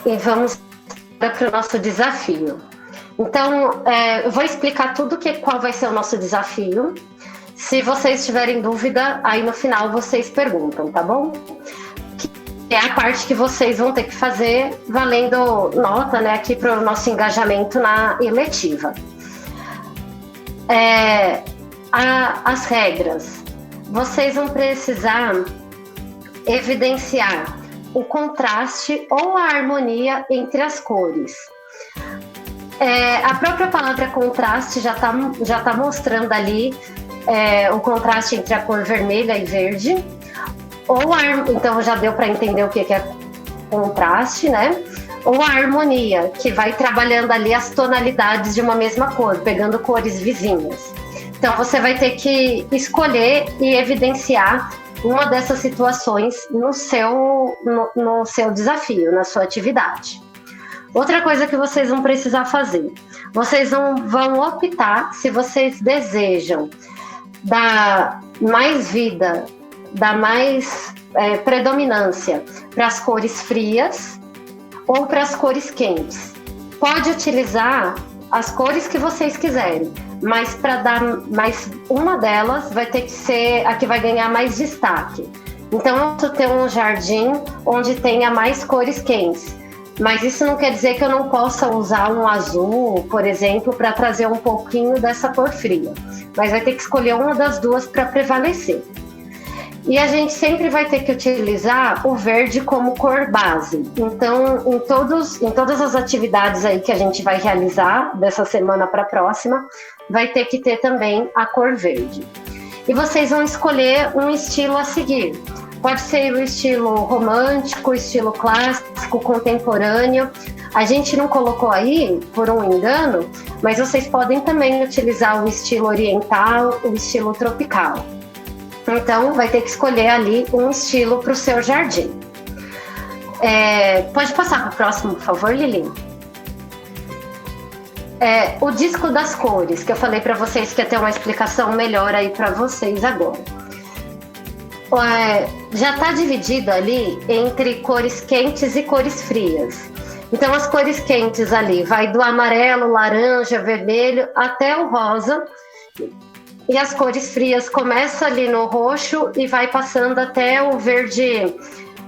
e vamos para o nosso desafio. Então, eu vou explicar qual vai ser o nosso desafio. Se vocês tiverem dúvida, aí no final vocês perguntam, tá bom? Que é a parte que vocês vão ter que fazer valendo nota, né, aqui para o nosso engajamento na eletiva. As regras. Vocês vão precisar evidenciar o contraste ou a harmonia entre as cores. A própria palavra contraste já tá mostrando ali o contraste entre a cor vermelha e verde. Então já deu para entender o que é contraste, né? Ou a harmonia, que vai trabalhando ali as tonalidades de uma mesma cor, pegando cores vizinhas. Então você vai ter que escolher e evidenciar uma dessas situações no seu desafio, na sua atividade. Outra coisa que vocês vão precisar fazer, vocês vão optar se vocês desejam dar mais vida, dar mais predominância para as cores frias ou para as cores quentes. Pode utilizar as cores que vocês quiserem, mas para dar mais uma delas vai ter que ser a que vai ganhar mais destaque. Então eu posso ter um jardim onde tenha mais cores quentes, mas isso não quer dizer que eu não possa usar um azul, por exemplo, para trazer um pouquinho dessa cor fria, mas vai ter que escolher uma das duas para prevalecer. E a gente sempre vai ter que utilizar o verde como cor base. Então, em todas as atividades aí que a gente vai realizar dessa semana para a próxima, vai ter que ter também a cor verde. E vocês vão escolher um estilo a seguir. Pode ser o estilo romântico, o estilo clássico, contemporâneo. A gente não colocou aí, por um engano, mas vocês podem também utilizar o estilo oriental, o estilo tropical. Então, vai ter que escolher ali um estilo para o seu jardim. Pode passar para o próximo, por favor, Lili? O disco das cores, que eu falei para vocês que ia ter uma explicação melhor aí para vocês agora. Já está dividido ali entre cores quentes e cores frias. Então, as cores quentes ali vai do amarelo, laranja, vermelho até o rosa. E as cores frias começam ali no roxo e vai passando até o verde,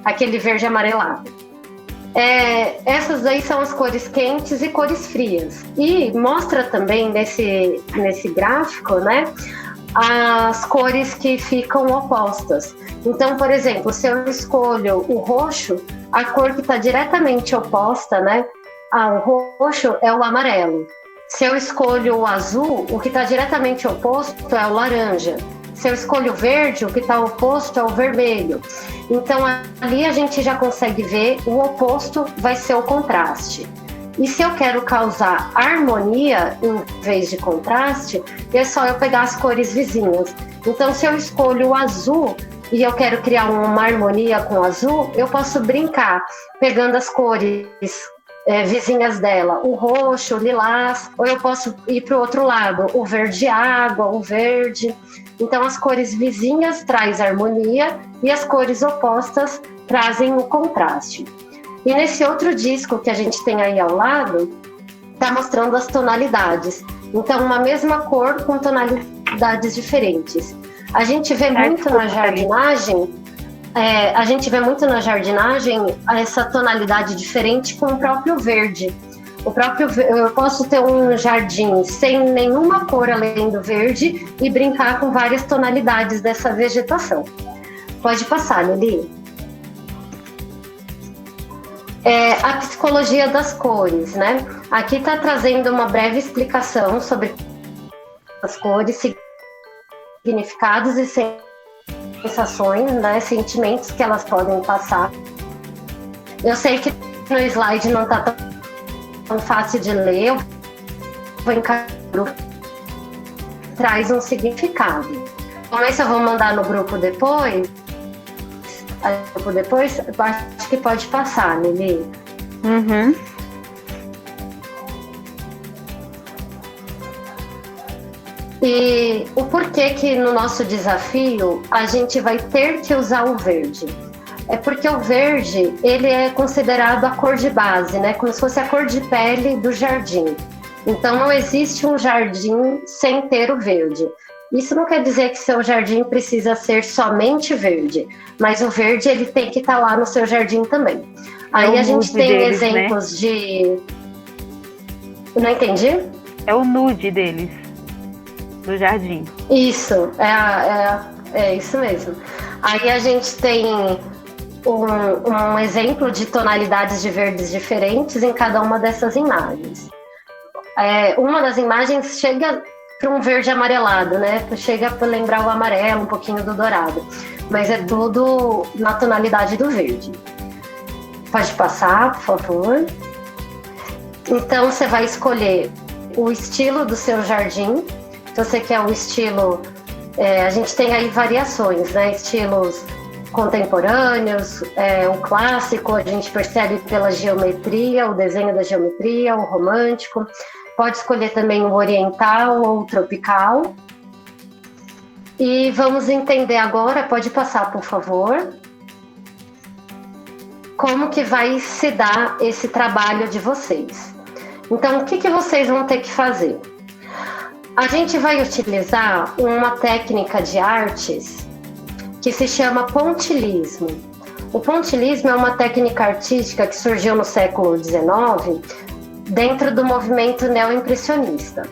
aquele verde amarelado. Essas aí são as cores quentes e cores frias. E mostra também nesse gráfico, né, as cores que ficam opostas. Então, por exemplo, se eu escolho o roxo, a cor que está diretamente oposta, né, ao roxo é o amarelo. Se eu escolho o azul, o que está diretamente oposto é o laranja. Se eu escolho o verde, o que está oposto é o vermelho. Então, ali a gente já consegue ver o oposto vai ser o contraste. E se eu quero causar harmonia em vez de contraste, é só eu pegar as cores vizinhas. Então, se eu escolho o azul e eu quero criar uma harmonia com o azul, eu posso brincar pegando as cores vizinhas dela, o roxo, o lilás, ou eu posso ir para o outro lado, o verde água, o verde. Então as cores vizinhas trazem harmonia e as cores opostas trazem o contraste. E nesse outro disco que a gente tem aí ao lado, está mostrando as tonalidades. Então uma mesma cor com tonalidades diferentes. A gente vê muito na jardinagem essa tonalidade diferente com o próprio verde. Eu posso ter um jardim sem nenhuma cor além do verde e brincar com várias tonalidades dessa vegetação. Pode passar, Lili. A psicologia das cores, né? Aqui está trazendo uma breve explicação sobre as cores, significados e sensações, né, sentimentos que elas podem passar. Eu sei que no slide não está tão fácil de ler, eu vou encarar, traz um significado. Então, esse eu vou mandar no grupo depois. Eu acho que pode passar, Lili. Uhum. E o porquê que no nosso desafio a gente vai ter que usar o verde? É porque o verde, ele é considerado a cor de base, né? Como se fosse a cor de pele do jardim. Então, não existe um jardim sem ter o verde. Isso não quer dizer que seu jardim precisa ser somente verde, mas o verde, ele tem que estar lá no seu jardim também. Aí a gente tem deles, exemplos, né? De... Não entendi? É o nude deles, do jardim. Isso, é isso mesmo. Aí a gente tem um exemplo de tonalidades de verdes diferentes em cada uma dessas imagens. Uma das imagens chega para um verde amarelado, né? Chega para lembrar o amarelo, um pouquinho do dourado. Mas é tudo na tonalidade do verde. Pode passar, por favor. Então, você vai escolher o estilo do seu jardim. Se você quer o estilo... a gente tem aí variações, né? Estilos contemporâneos, o clássico, a gente percebe pela geometria, o desenho da geometria, o romântico. Pode escolher também o oriental ou o tropical. E vamos entender agora, pode passar, por favor, como que vai se dar esse trabalho de vocês. Então, o que vocês vão ter que fazer? A gente vai utilizar uma técnica de artes que se chama pontilhismo. O pontilhismo é uma técnica artística que surgiu no século XIX dentro do movimento neoimpressionista.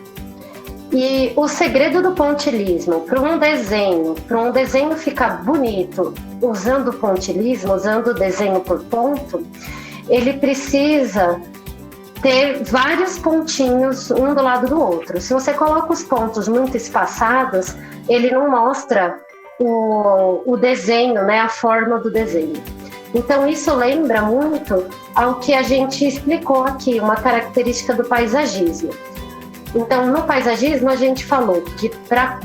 E o segredo do pontilhismo, para um desenho ficar bonito usando pontilhismo, usando o desenho por ponto, ele precisa ter vários pontinhos um do lado do outro. Se você coloca os pontos muito espaçados, ele não mostra o desenho, né, a forma do desenho. Então isso lembra muito ao que a gente explicou aqui, uma característica do paisagismo. Então no paisagismo a gente falou que para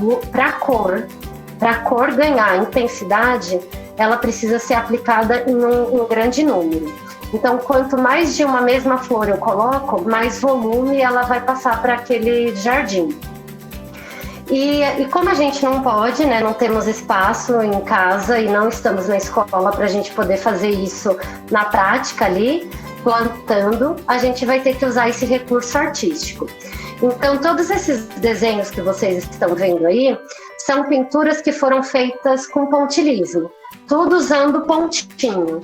a cor ganhar intensidade, ela precisa ser aplicada em um grande número. Então quanto mais de uma mesma flor eu coloco, mais volume ela vai passar para aquele jardim. E como a gente não pode, né, não temos espaço em casa e não estamos na escola para a gente poder fazer isso na prática ali, plantando, a gente vai ter que usar esse recurso artístico. Então, todos esses desenhos que vocês estão vendo aí são pinturas que foram feitas com pontilhismo, tudo usando pontinho.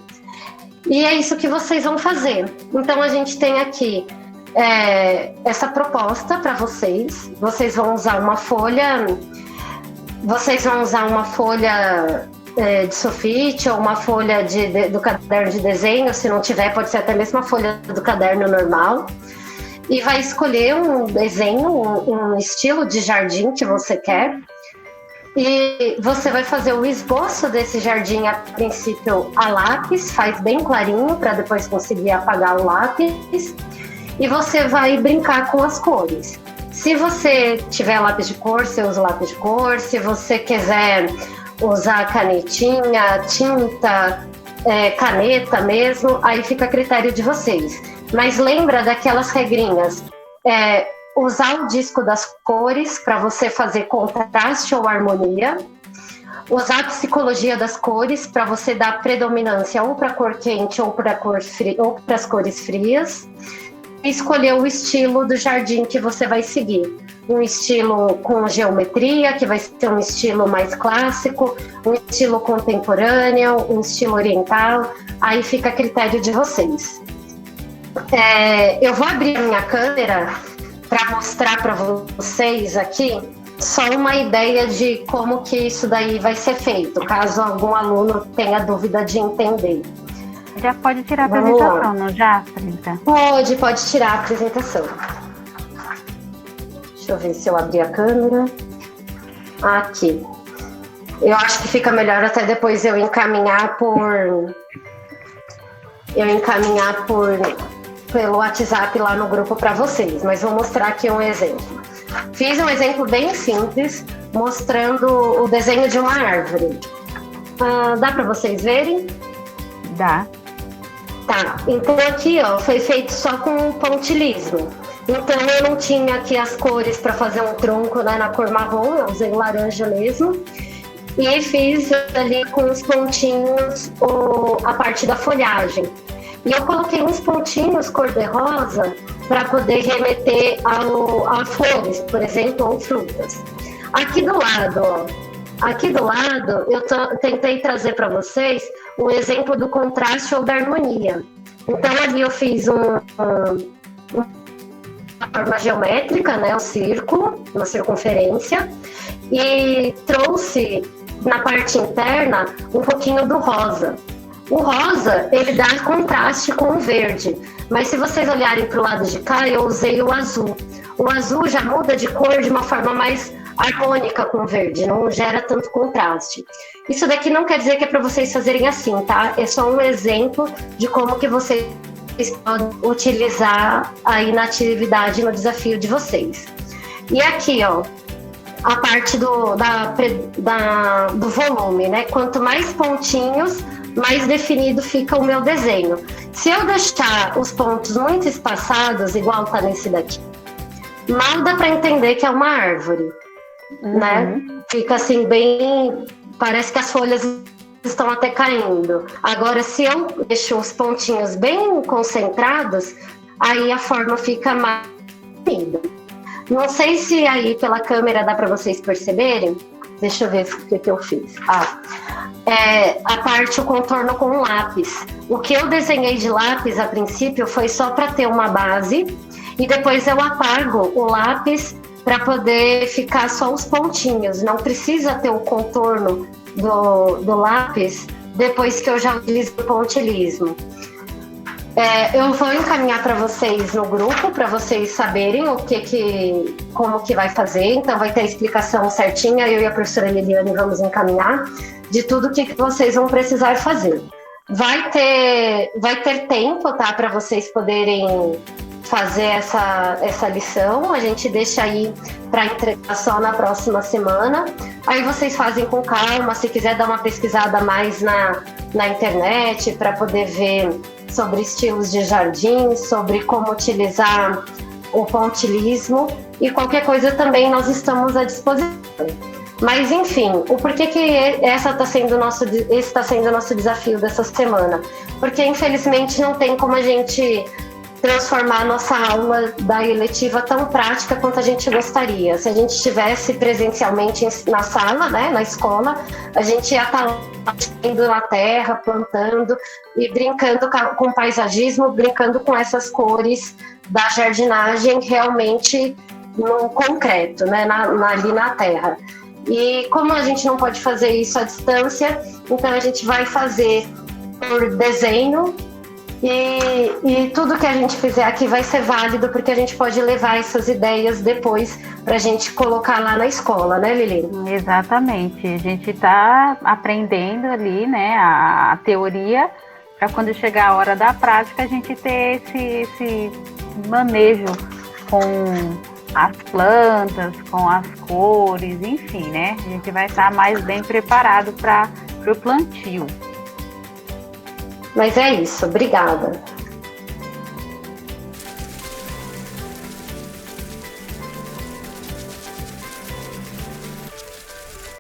E é isso que vocês vão fazer. Então, a gente tem aqui essa proposta para vocês. Vocês vão usar uma folha, de sulfite ou uma folha do caderno de desenho. Se não tiver, pode ser até mesmo a folha do caderno normal. E vai escolher um desenho, um estilo de jardim que você quer. E você vai fazer o esboço desse jardim, a princípio, a lápis, faz bem clarinho para depois conseguir apagar o lápis. E você vai brincar com as cores. Se você tiver lápis de cor, você usa lápis de cor. Se você quiser usar canetinha, tinta, caneta mesmo, aí fica a critério de vocês. Mas lembra daquelas regrinhas. Usar o disco das cores para você fazer contraste ou harmonia. Usar a psicologia das cores para você dar predominância ou para a cor quente ou para as cores frias. E escolher o estilo do jardim que você vai seguir. Um estilo com geometria, que vai ser um estilo mais clássico, um estilo contemporâneo, um estilo oriental. Aí fica a critério de vocês. Eu vou abrir a minha câmera para mostrar para vocês aqui só uma ideia de como que isso daí vai ser feito, caso algum aluno tenha dúvida de entender. Já pode tirar a apresentação, não já, Trinta? Pode tirar a apresentação. Deixa eu ver se eu abrir a câmera. Aqui. Eu acho que fica melhor até depois eu encaminhar pelo WhatsApp lá no grupo para vocês, mas vou mostrar aqui um exemplo. Fiz um exemplo bem simples, mostrando o desenho de uma árvore. Dá para vocês verem? Dá. Tá, então aqui foi feito só com pontilhismo. Então eu não tinha aqui as cores para fazer um tronco, né, na cor marrom, eu usei laranja mesmo. e fiz ali com os pontinhos a parte da folhagem. E eu coloquei uns pontinhos cor-de-rosa para poder remeter a flores, por exemplo, ou frutas. Aqui do lado, eu tentei trazer para vocês o exemplo do contraste ou da harmonia. Então, ali eu fiz uma forma geométrica, né, um círculo, uma circunferência, e trouxe na parte interna um pouquinho do rosa. O rosa, ele dá contraste com o verde, mas se vocês olharem para o lado de cá, eu usei o azul. O azul já muda de cor de uma forma mais harmônica com o verde, não gera tanto contraste. Isso daqui não quer dizer que é para vocês fazerem assim, tá? É só um exemplo de como que vocês podem utilizar aí na atividade, no desafio de vocês. E aqui, ó, a parte do volume, né? Quanto mais pontinhos, mais definido fica o meu desenho. Se eu deixar os pontos muito espaçados, igual tá nesse daqui, mal dá para entender que é uma árvore, né? Fica assim bem, parece que as folhas estão até caindo. Agora, se eu deixo os pontinhos bem concentrados, aí a forma fica mais linda. Não sei se aí pela câmera dá para vocês perceberem. Deixa eu ver o que eu fiz. A parte, o contorno com lápis. O que eu desenhei de lápis a princípio foi só para ter uma base, e depois eu apago o lápis para poder ficar só os pontinhos. Não precisa ter o contorno do lápis depois que eu já utilizo o pontilhismo. Eu vou encaminhar para vocês no grupo, para vocês saberem como que vai fazer. Então vai ter a explicação certinha, eu e a professora Liliane vamos encaminhar de tudo que vocês vão precisar fazer. Vai ter tempo, tá, para vocês poderem fazer essa lição. A gente deixa aí para entregar só na próxima semana. Aí vocês fazem com calma, se quiser dar uma pesquisada mais na internet para poder ver sobre estilos de jardim, sobre como utilizar o pontilhismo, e qualquer coisa também nós estamos à disposição. Mas enfim, o porquê que esse está sendo o nosso desafio dessa semana? Porque infelizmente não tem como a gente transformar a nossa aula da eletiva tão prática quanto a gente gostaria. Se a gente estivesse presencialmente na sala, né, na escola, a gente ia estar indo na terra, plantando e brincando com paisagismo, brincando com essas cores da jardinagem realmente no concreto, né, ali na terra. E como a gente não pode fazer isso à distância, então a gente vai fazer por desenho. E tudo que a gente fizer aqui vai ser válido, porque a gente pode levar essas ideias depois para a gente colocar lá na escola, né, Lili? Exatamente. A gente está aprendendo ali, né, a teoria, para quando chegar a hora da prática a gente ter esse manejo com as plantas, com as cores, enfim, né? A gente vai estar mais bem preparado para o plantio. Mas é isso, obrigada.